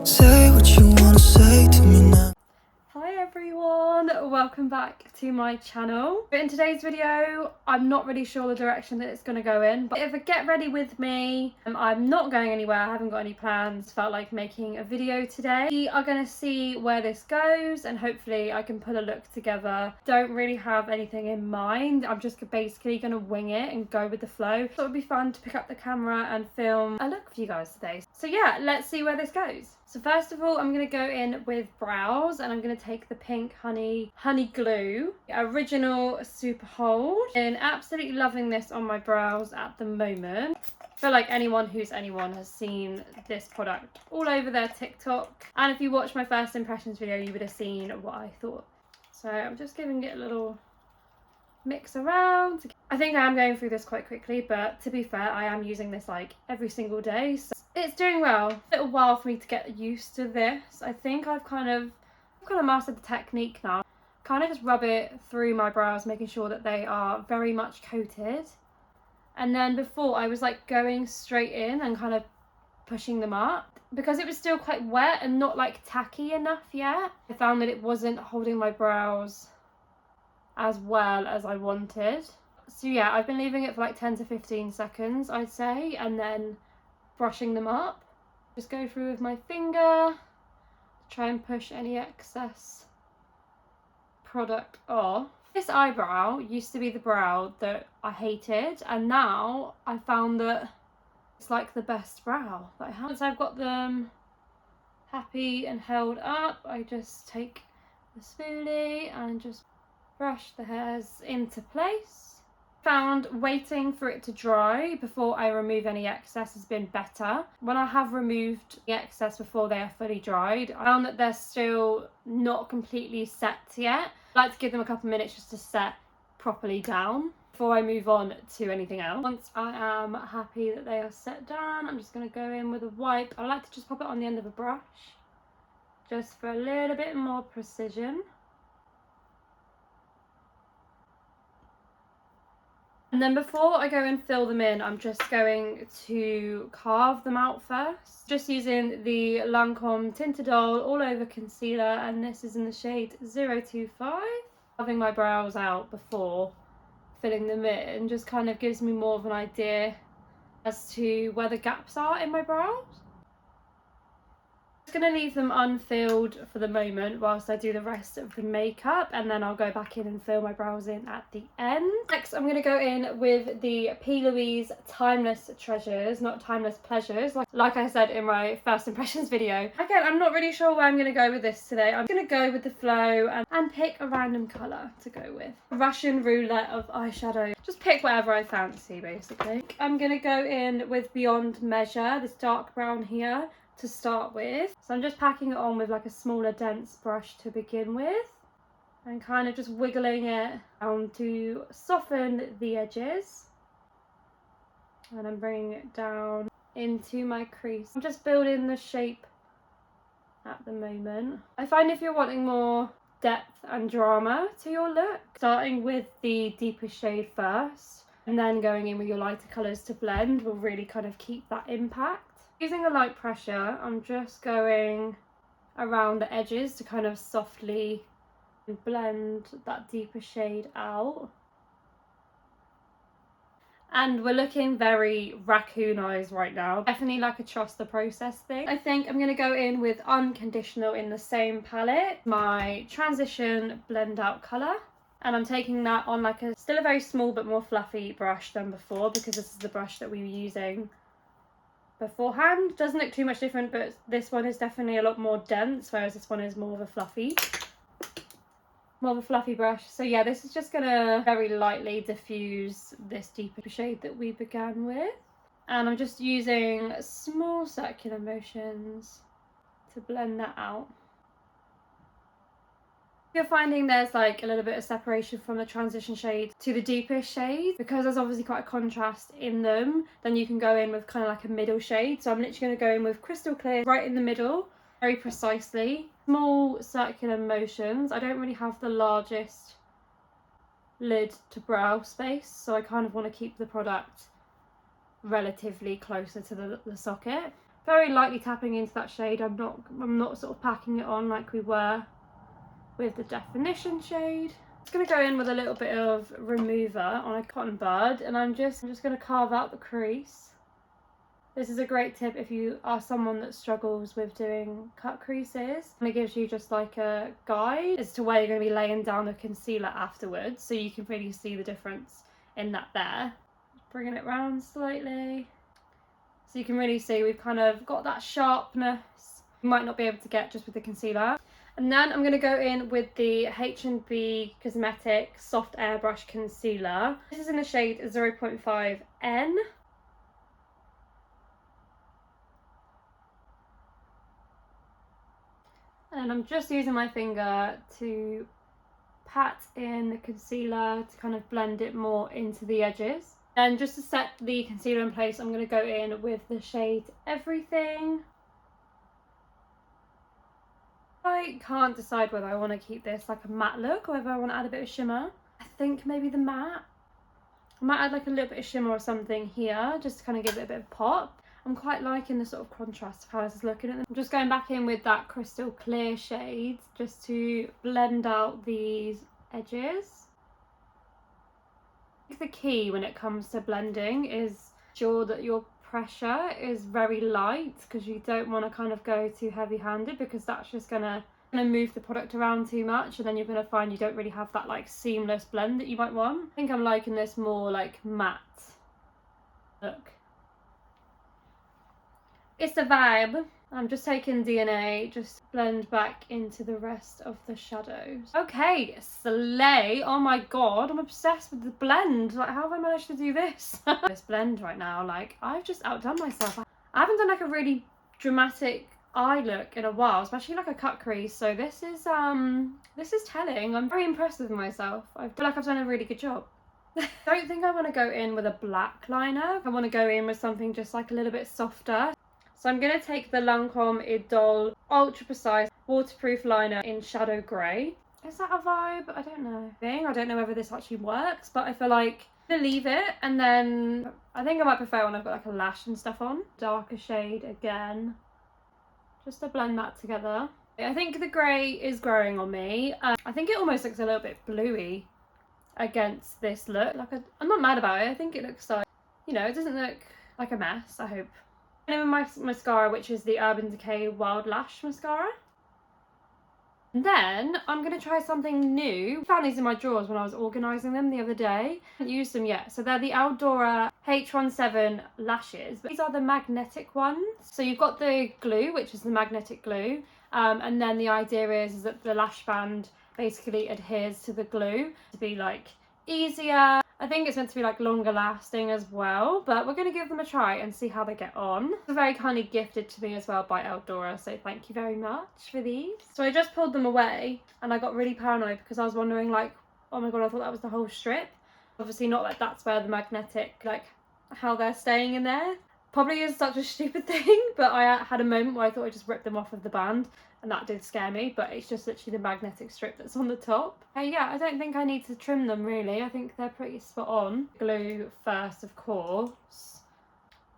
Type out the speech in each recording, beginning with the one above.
Say what you wanna say to me now. Hi everyone, welcome back to my channel. In today's video, I'm not really sure the direction that it's going to go in, but if a get ready with me, I'm not going anywhere, I haven't got any plans, felt like making a video today. We are going to see where this goes and hopefully I can put a look together. Don't really have anything in mind, I'm just basically going to wing it and go with the flow. So it would be fun to pick up the camera and film a look for you guys today. So yeah, let's see where this goes. So first of all, I'm going to go in with brows and I'm going to take the pink honey glue, original Superhold, and absolutely loving this on my brows at the moment. I feel like anyone has seen this product all over their TikTok, and if you watched my first impressions video you would have seen what I thought. So I'm just giving it a little mix around. I think I am going through this quite quickly, but to be fair, I am using this like every single day, so it's doing well. A little while for me to get used to this. I think I've kind of mastered the technique now. Kind of just rub it through my brows, making sure that they are very much coated. And then before I was like going straight in and kind of pushing them up because it was still quite wet and not like tacky enough yet. I found that it wasn't holding my brows as well as I wanted. So yeah, I've been leaving it for like 10 to 15 seconds, I'd say, and then brushing them up. Just go through with my finger, try and push any excess product off. This eyebrow used to be the brow that I hated, and now I found that it's like the best brow that I have. Once I've got them happy and held up, I just take the spoolie and just brush the hairs into place. Found waiting for it to dry before I remove any excess has been better. When I have removed the excess before they are fully dried, I found that they're still not completely set yet. I like to give them a couple of minutes just to set properly down before I move on to anything else. Once I am happy that they are set down, I'm just going to go in with a wipe. I like to just pop it on the end of a brush just for a little bit more precision. And then before I go and fill them in, I'm just going to carve them out first. Just using the Lancôme Teint Idôle all over concealer, and this is in the shade 025. Carving my brows out before filling them in just kind of gives me more of an idea as to where the gaps are in my brows. I'm going to leave them unfilled for the moment whilst I do the rest of the makeup, and then I'll go back in and fill my brows in at the end. Next I'm going to go in with the Plouise Timeless Treasures, not Timeless Pleasures, like I said in my first impressions video. Again, I'm not really sure where I'm going to go with this today. I'm going to go with the flow and pick a random colour to go with. Russian roulette of eyeshadow. Just pick whatever I fancy basically. I'm going to go in with Beyond Measure, this dark brown here, to start with. So I'm just packing it on with like a smaller dense brush to begin with and kind of just wiggling it down to soften the edges, and I'm bringing it down into my crease. I'm just building the shape at the moment. I find if you're wanting more depth and drama to your look, starting with the deepest shade first and then going in with your lighter colours to blend will really kind of keep that impact. Using a light pressure, I'm just going around the edges to kind of softly blend that deeper shade out. And we're looking very raccoon eyes right now. Definitely like a trust the process thing. I think I'm going to go in with Unconditional in the same palette, my transition blend out colour. And I'm taking that on like still a very small but more fluffy brush than before, because this is the brush that we were using beforehand. Doesn't look too much different, but this one is definitely a lot more dense, whereas this one is more of a fluffy brush. So yeah, this is just gonna very lightly diffuse this deeper shade that we began with, and I'm just using small circular motions to blend that out. You're finding there's like a little bit of separation from the transition shade to the deepest shade, because there's obviously quite a contrast in them. Then you can go in with kind of like a middle shade. So I'm literally going to go in with Crystal Clear right in the middle, very precisely. Small circular motions. I don't really have the largest lid to brow space, so I kind of want to keep the product relatively closer to the socket. Very lightly tapping into that shade. I'm not sort of packing it on like we were with the definition shade. Just going to go in with a little bit of remover on a cotton bud, and I'm just going to carve out the crease. This is a great tip if you are someone that struggles with doing cut creases, and it gives you just like a guide as to where you're going to be laying down the concealer afterwards, so you can really see the difference in that there. Bringing it round slightly, so you can really see we've kind of got that sharpness you might not be able to get just with the concealer. And then I'm going to go in with the HNB Cosmetics Soft Airbrush Concealer. This is in the shade 0.5N. And I'm just using my finger to pat in the concealer to kind of blend it more into the edges. And just to set the concealer in place, I'm going to go in with the shade Everything. I can't decide whether I want to keep this like a matte look or whether I want to add a bit of shimmer. I think maybe the matte. I might add like a little bit of shimmer or something here just to kind of give it a bit of pop. I'm quite liking the sort of contrast of how this is looking. I'm just going back in with that crystal clear shade just to blend out these edges. I think the key when it comes to blending is ensure that your pressure is very light, because you don't want to kind of go too heavy-handed, because that's just gonna move the product around too much, and then you're gonna find you don't really have that like seamless blend that you might want. I think I'm liking this more like matte look. It's a vibe. I'm just taking DNA, just blend back into the rest of the shadows. Okay, slay. Oh my god, I'm obsessed with the blend. Like, how have I managed to do this? This blend right now, like, I've just outdone myself. I haven't done like a really dramatic eye look in a while, especially like a cut crease, so this is telling. I'm very impressed with myself. I feel like I've done a really good job. I don't think I want to go in with a black liner. I want to go in with something just like a little bit softer. So I'm going to take the Lancôme Idôle Ultra Precise Waterproof Liner in Shadow Grey. Is that a vibe? I don't know. I don't know whether this actually works, but I feel like I'm going to leave it, and then I think I might prefer when I've got like a lash and stuff on. Darker shade again, just to blend that together. I think the grey is growing on me. I think it almost looks a little bit bluey against this look. I'm not mad about it. I think it looks like, you know, it doesn't look like a mess, I hope. In my mascara, which is the Urban Decay Wild Lash Mascara. And then I'm going to try something new. I found these in my drawers when I was organising them the other day. I haven't used them yet. So they're the Eldora H17 lashes. But these are the magnetic ones. So you've got the glue, which is the magnetic glue. And then the idea is that the lash band basically adheres to the glue to be like easier. I think it's meant to be like longer lasting as well, but we're going to give them a try and see how they get on. They're very kindly gifted to me as well by Eldora, so thank you very much for these. So I just pulled them away and I got really paranoid because I was wondering like, oh my god, I thought that was the whole strip. Obviously not like that's where the magnetic, like how they're staying in there. Probably is such a stupid thing, but I had a moment where I thought I just ripped them off of the band, and that did scare me, but it's just literally the magnetic strip that's on the top. Yeah, I don't think I need to trim them really. I think they're pretty spot on. Glue first, of course.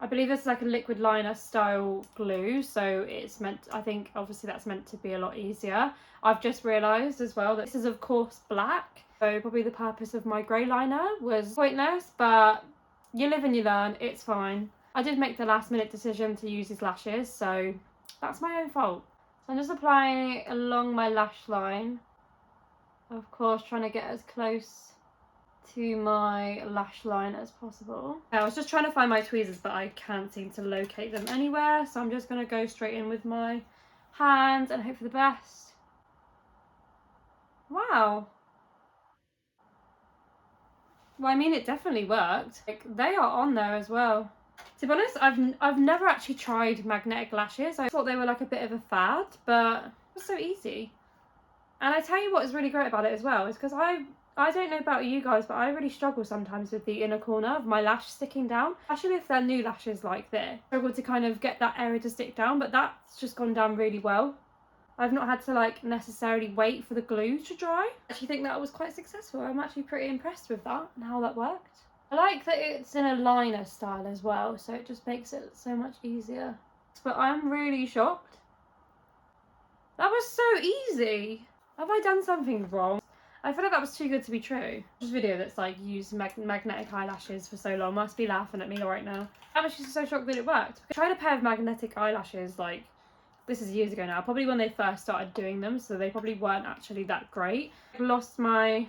I believe this is like a liquid liner style glue, so it's meant, I think obviously that's meant to be a lot easier. I've just realised as well that this is of course black, so probably the purpose of my grey liner was pointless, but you live and you learn, it's fine. I did make the last minute decision to use these lashes, so that's my own fault. So I'm just applying it along my lash line. Of course, trying to get as close to my lash line as possible. I was just trying to find my tweezers, but I can't seem to locate them anywhere. So I'm just going to go straight in with my hand and hope for the best. Wow. Well, I mean, it definitely worked. Like, they are on there as well. To be honest, I've never actually tried magnetic lashes. I thought they were like a bit of a fad, but it was so easy. And I tell you what is really great about it as well is because I don't know about you guys, but I really struggle sometimes with the inner corner of my lash sticking down, especially if they're new lashes like this. I struggle to kind of get that area to stick down, but that's just gone down really well. I've not had to like necessarily wait for the glue to dry. I actually think that was quite successful. I'm actually pretty impressed with that and how that worked. I like that it's in a liner style as well, so it just makes it so much easier. But I'm really shocked. That was so easy. Have I done something wrong? I feel like that was too good to be true. This video that's like used magnetic eyelashes for so long must be laughing at me right now. I'm actually so shocked that it worked. I tried a pair of magnetic eyelashes like, this is years ago now, probably when they first started doing them, so they probably weren't actually that great. I lost my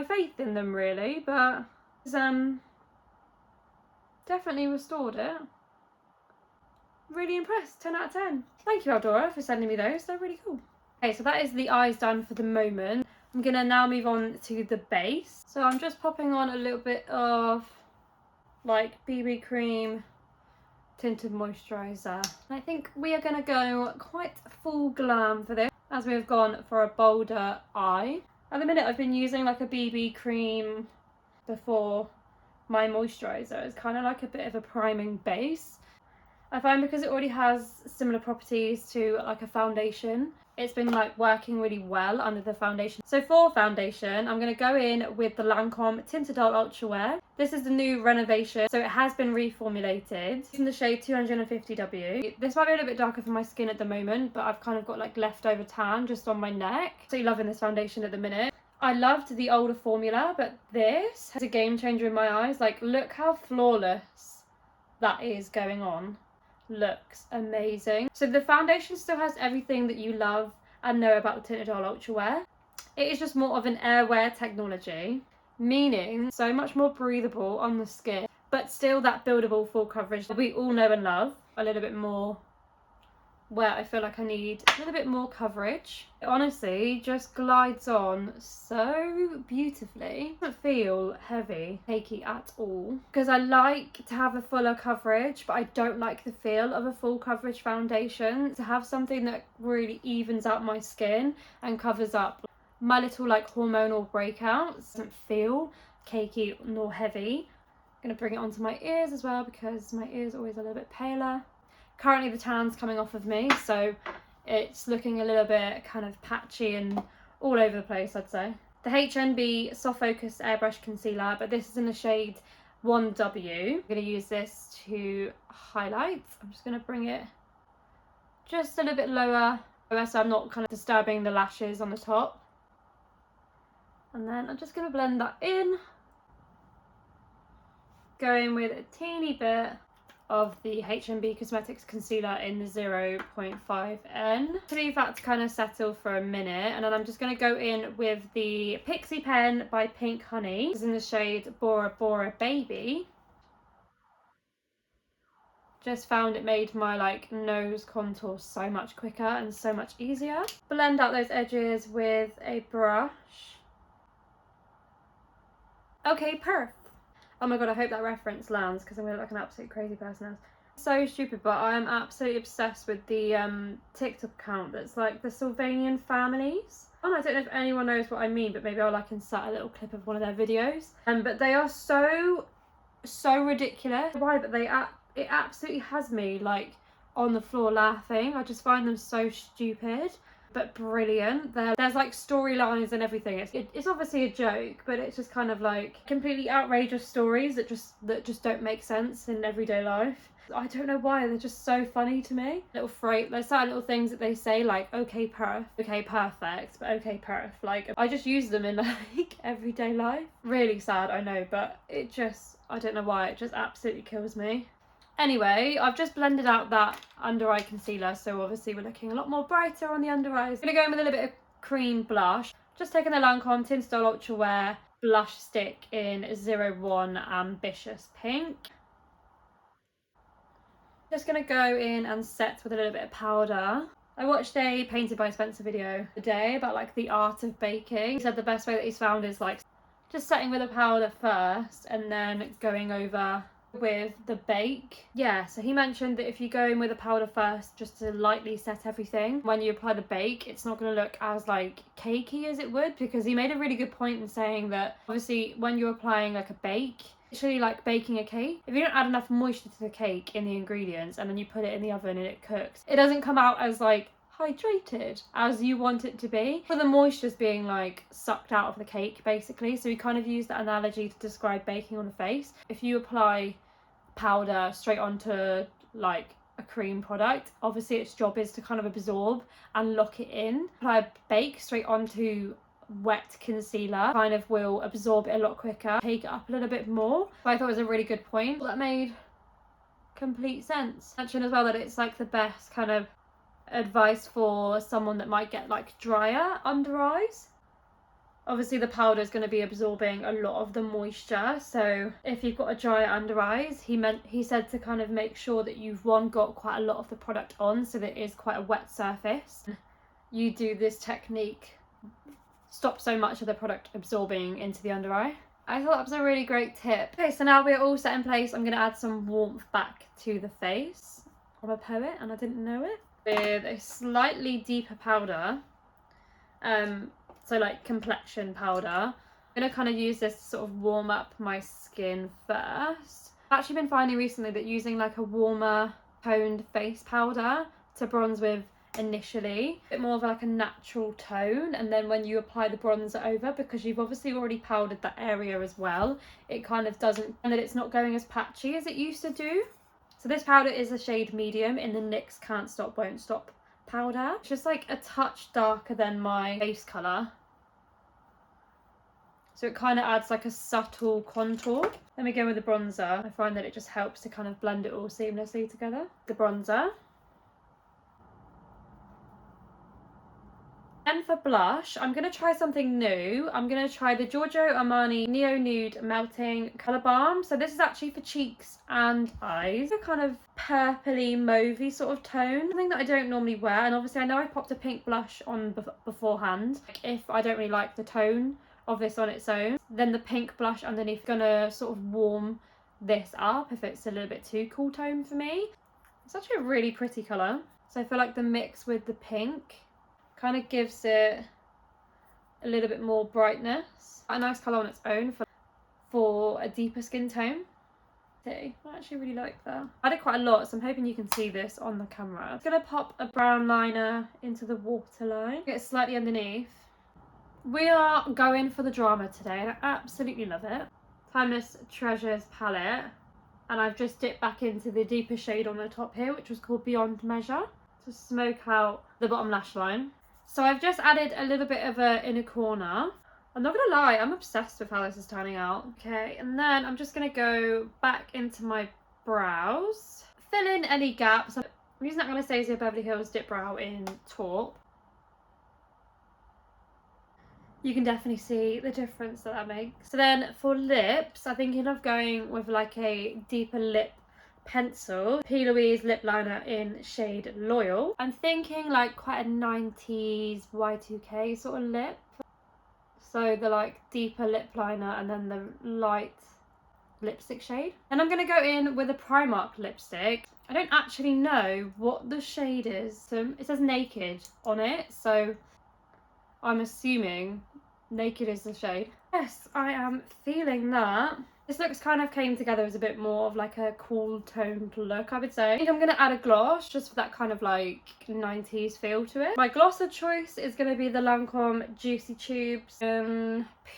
faith in them really, but definitely restored it. Really impressed, 10 out of 10. Thank you Eldora for sending me those, they're really cool. Okay, so that is the eyes done for the moment. I'm gonna now move on to the base. So I'm just popping on a little bit of like BB cream tinted moisturiser. I think we are gonna go quite full glam for this, as we've gone for a bolder eye. At the minute I've been using like a BB cream before my moisturiser. It's kind of like a bit of a priming base. I find because it already has similar properties to like a foundation, it's been like working really well under the foundation. So for foundation, I'm going to go in with the Lancôme Teint Idôle Ultra Wear. This is the new renovation, so it has been reformulated. It's in the shade 250W. This might be a little bit darker for my skin at the moment, but I've kind of got like leftover tan just on my neck. So you're loving this foundation at the minute. I loved the older formula, but this is a game changer in my eyes. Like, look how flawless that is going on. Looks amazing. So the foundation still has everything that you love and know about the Teint Idôle Ultra Wear. It is just more of an airwear technology, meaning so much more breathable on the skin, but still that buildable full coverage that we all know and love. A little bit more where I feel like I need a little bit more coverage. It honestly just glides on so beautifully. It doesn't feel heavy, cakey at all. Because I like to have a fuller coverage, but I don't like the feel of a full coverage foundation. To have something that really evens out my skin and covers up my little like hormonal breakouts. Doesn't feel cakey nor heavy. I'm going to bring it onto my ears as well because my ears are always a little bit paler. Currently the tan's coming off of me, so it's looking a little bit kind of patchy and all over the place, I'd say. The HNB Soft Focus Airbrush Concealer, but this is in the shade 1W. I'm going to use this to highlight. I'm just going to bring it just a little bit lower, so I'm not kind of disturbing the lashes on the top. And then I'm just going to blend that in. Going with a teeny bit of the HNB Cosmetics Concealer in the 0.5N. To leave that to kind of settle for a minute, and then I'm just going to go in with the Pixie Pen by Pink Honey. This is in the shade Bora Bora Baby. Just found it made my like nose contour so much quicker and so much easier. Blend out those edges with a brush. Okay, perf. Oh my god, I hope that reference lands because I'm gonna look like an absolute crazy person else. So stupid, but I am absolutely obsessed with the TikTok account that's like the Sylvanian families. Oh, I don't know if anyone knows what I mean, but maybe I'll like insert a little clip of one of their videos. But they are so ridiculous. Why? But it absolutely has me like on the floor laughing. I just find them so stupid but brilliant. There's like storylines and everything. It's obviously a joke, but it's just kind of like completely outrageous stories that just don't make sense in everyday life. I don't know why, they're just so funny to me. There's certain little things that they say like okay perf, okay perfect, but okay perf. Like I just use them in like everyday life. Really sad, I know, but it just, I don't know why, it just absolutely kills me. Anyway, I've just blended out that under eye concealer, so obviously we're looking a lot more brighter on the under eyes. I'm going to go in with a little bit of cream blush. Just taking the Lancôme Teint Idôle Ultra Wear blush stick in 01 Ambitious Pink. Just going to go in and set with a little bit of powder. I watched a Painted by Spencer video today about like the art of baking. He said the best way that he's found is like just setting with a powder first and then going over with the bake. Yeah, so he mentioned that if you go in with a powder first just to lightly set everything, when you apply the bake it's not going to look as like cakey as it would, because he made a really good point in saying that obviously when you're applying like a bake, literally like baking a cake, if you don't add enough moisture to the cake in the ingredients and then you put it in the oven and it cooks, it doesn't come out as like hydrated as you want it to be, for the moisture's being like sucked out of the cake basically. So we kind of use that analogy to describe baking on the face. If you apply powder straight onto like a cream product. Obviously its job is to kind of absorb and lock it in. Apply a bake straight onto wet concealer, kind of will absorb it a lot quicker, take it up a little bit more. But I thought it was a really good point. That made complete sense. Mention as well that it's like the best kind of advice for someone that might get like drier under eyes. Obviously the powder is going to be absorbing a lot of the moisture, so if you've got a drier under eyes, he said to kind of make sure that you've got quite a lot of the product on, so that it is quite a wet surface. You do this technique, stop so much of the product absorbing into the under eye. I thought that was a really great tip. Okay, so now we're all set in place. I'm going to add some warmth back to the face. I'm a poet and I didn't know it. With a slightly deeper powder, so like complexion powder. I'm going to kind of use this to sort of warm up my skin first. I've actually been finding recently that using like a warmer toned face powder to bronze with initially, a bit more of like a natural tone, and then when you apply the bronzer over, because you've obviously already powdered that area as well, it kind of doesn't, and that it's not going as patchy as it used to do. So this powder is a shade medium in the NYX Can't Stop Won't Stop powder. It's just like a touch darker than my base colour, so it kind of adds like a subtle contour. Then we go with the bronzer. I find that it just helps to kind of blend it all seamlessly together. The bronzer. And for blush, I'm going to try something new. I'm going to try the Armani Neo Nude Melting Colour Balm. So this is actually for cheeks and eyes. A kind of purpley, mauvey sort of tone. Something that I don't normally wear. And obviously I know I popped a pink blush on beforehand. If I don't really like the tone of this on its own, then the pink blush underneath is going to sort of warm this up if it's a little bit too cool tone for me. It's actually a really pretty colour. So I feel like the mix with the pink kind of gives it a little bit more brightness. A nice colour on its own for a deeper skin tone. I actually really like that. I did quite a lot, so I'm hoping you can see this on the camera. I'm going to pop a brown liner into the waterline. Get slightly underneath. We are going for the drama today, and I absolutely love it. Timeless Treasures palette. And I've just dipped back into the deeper shade on the top here, which was called Beyond Measure, to smoke out the bottom lash line. So I've just added a little bit of a inner corner. I'm not gonna lie, I'm obsessed with how this is turning out. Okay, and then I'm just gonna go back into my brows, fill in any gaps. I'm using that Anastasia Beverly Hills Dipbrow in Taupe. You can definitely see the difference that makes. So then for lips, I'm thinking of going with like a deeper lip pencil, Plouise lip liner in shade Loyal. I'm thinking like quite a 90s Y2K sort of lip. So the like deeper lip liner and then the light lipstick shade. And I'm going to go in with a Primark lipstick. I don't actually know what the shade is. So it says Naked on it, so I'm assuming Naked is the shade. Yes, I am feeling that. This looks kind of came together as a bit more of like a cool toned look, I would say. I think I'm going to add a gloss just for that kind of like 90s feel to it. My gloss of choice is going to be the Lancôme Juicy Tubes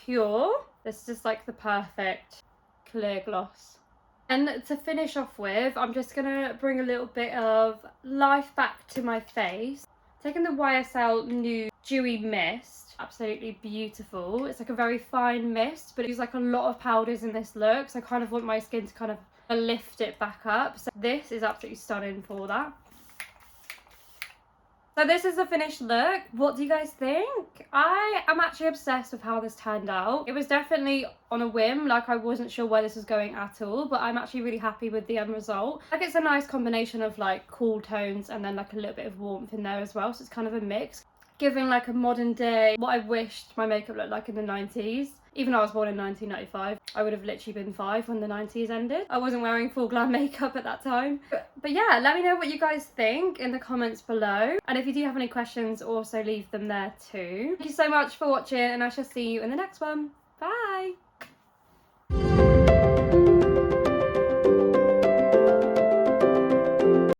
Pure. This is just like the perfect clear gloss. And to finish off with, I'm just going to bring a little bit of life back to my face. Taking the YSL Nude Dewy Mist. Absolutely beautiful. It's like a very fine mist, but it's like a lot of powders in this look, so I kind of want my skin to kind of lift it back up. So this is absolutely stunning for that. So this is the finished look. What do you guys think? I am actually obsessed with how this turned out. It was definitely on a whim, like I wasn't sure where this was going at all, but I'm actually really happy with the end result. Like it's a nice combination of like cool tones and then like a little bit of warmth in there as well, so it's kind of a mix. Giving like a modern day, what I wished my makeup looked like in the 90s. Even though I was born in 1995, I would have literally been 5 when the 90s ended. I wasn't wearing full glam makeup at that time. But yeah, let me know what you guys think in the comments below. And if you do have any questions, also leave them there too. Thank you so much for watching, and I shall see you in the next one. Bye!